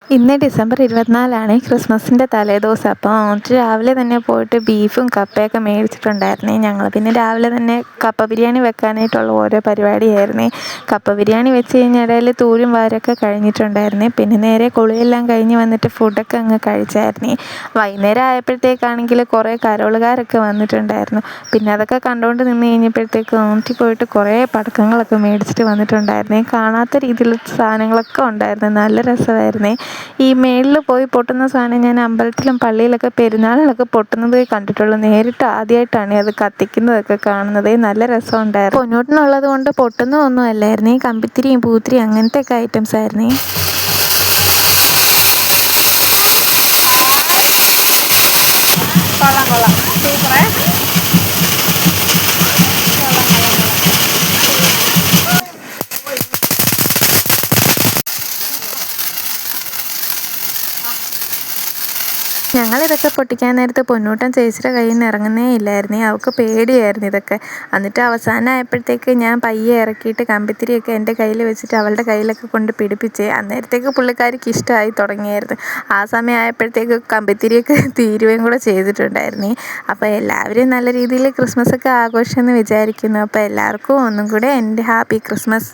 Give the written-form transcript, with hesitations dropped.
ഇന്ന് ഡിസംബർ 24 ക്രിസ്മസിൻ്റെ തലേദിവസം. അപ്പോൾ രാവിലെ തന്നെ പോയിട്ട് ബീഫും കപ്പയൊക്കെ മേടിച്ചിട്ടുണ്ടായിരുന്നേ. ഞങ്ങൾ പിന്നെ രാവിലെ തന്നെ കപ്പ ബിരിയാണി വെക്കാനായിട്ടുള്ള ഓരോ പരിപാടിയായിരുന്നേ. കപ്പ ബിരിയാണി വെച്ച് കഴിഞ്ഞ ഇടയിൽ തൂരും വാരൊക്കെ കഴിഞ്ഞിട്ടുണ്ടായിരുന്നേ. പിന്നെ നേരെ കുളിയെല്ലാം കഴിഞ്ഞ് വന്നിട്ട് ഫുഡൊക്കെ അങ്ങ് കഴിച്ചായിരുന്നേ. വൈകുന്നേരം ആയപ്പോഴത്തേക്കാണെങ്കിൽ കുറേ കരോളുകാരൊക്കെ വന്നിട്ടുണ്ടായിരുന്നു. പിന്നെ അതൊക്കെ കണ്ടുകൊണ്ട് നിന്ന് കഴിഞ്ഞപ്പോഴത്തേക്ക് ഊട്ടി പോയിട്ട് കുറേ പടക്കങ്ങളൊക്കെ മേടിച്ചിട്ട് വന്നിട്ടുണ്ടായിരുന്നേ. കാണാത്ത രീതിയിലുള്ള സാധനങ്ങളൊക്കെ ഉണ്ടായിരുന്നു. നല്ല രസമായിരുന്നേ. ഈ മേളിൽ പോയി പൊട്ടുന്ന സാധനം ഞാൻ അമ്പലത്തിലും പള്ളിയിലൊക്കെ പെരുന്നാളിലൊക്കെ പൊട്ടുന്നത് കണ്ടിട്ടുള്ളൂ. നേരിട്ട് ആദ്യമായിട്ടാണ് അത് കത്തിക്കുന്നതൊക്കെ കാണുന്നത്. നല്ല രസമുണ്ടായിരുന്നു. പൊന്നൂട്ടിനുള്ളത് കൊണ്ട് പൊട്ടുന്നതൊന്നും അല്ലായിരുന്നേ. കമ്പിത്തിരിയും പൂത്തിരിയും അങ്ങനത്തെ ഒക്കെ ഐറ്റംസ് ആയിരുന്നേ. കൊള്ളാം കൊള്ളാം, സൂപ്പറേ. ഞങ്ങളിതൊക്കെ പൊട്ടിക്കാൻ നേരത്ത് പൊന്നൂട്ടൻ ചേച്ചിയുടെ കയ്യിൽ നിന്ന് ഇറങ്ങുന്നേ ഇല്ലായിരുന്നേ. അവൾക്ക് പേടിയായിരുന്നു ഇതൊക്കെ. എന്നിട്ട് അവസാനം ആയപ്പോഴത്തേക്ക് ഞാൻ പയ്യെ ഇറക്കിയിട്ട് കമ്പിത്തിരിയൊക്കെ എൻ്റെ കയ്യിൽ വെച്ചിട്ട് അവളുടെ കയ്യിലൊക്കെ കൊണ്ട് പിടിപ്പിച്ചേ. അന്നേരത്തേക്ക് പുള്ളിക്കാരിക്ക് ഇഷ്ടമായി തുടങ്ങിയായിരുന്നു. ആ സമയം ആയപ്പോഴത്തേക്ക് കമ്പിത്തിരിയൊക്കെ തീരുകയും കൂടെ ചെയ്തിട്ടുണ്ടായിരുന്നേ. അപ്പോൾ എല്ലാവരും നല്ല രീതിയിൽ ക്രിസ്മസൊക്കെ ആഘോഷിച്ചെന്ന് വിചാരിക്കുന്നു. അപ്പോൾ എല്ലാവർക്കും ഒന്നും കൂടെ എൻ്റെ ഹാപ്പി ക്രിസ്മസ്.